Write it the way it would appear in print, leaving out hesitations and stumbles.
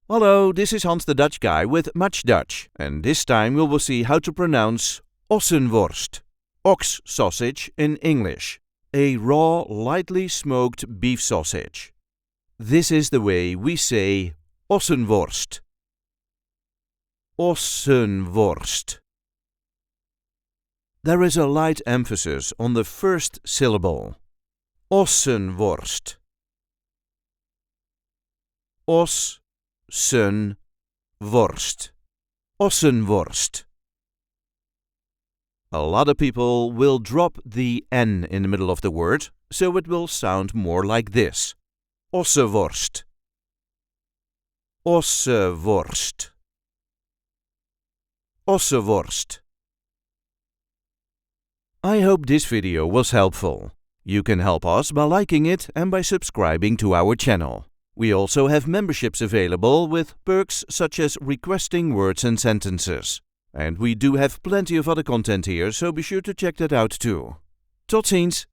Hello, this is Hans the Dutch guy with Much Dutch, and this time we will see how to pronounce Ossenworst, ox sausage in English, a raw, lightly smoked beef sausage. This is the way we say Ossenworst. Ossenworst. There is a light emphasis on the first syllable. Ossenworst. Os-sen-worst. Ossenworst. A lot of people will drop the N in the middle of the word, so it will sound more like this. Ossenworst. Ossenworst. Ossenworst. I hope this video was helpful. You can help us by liking it and by subscribing to our channel. We also have memberships available with perks such as requesting words and sentences. And we do have plenty of other content here, so be sure to check that out too. Tot ziens!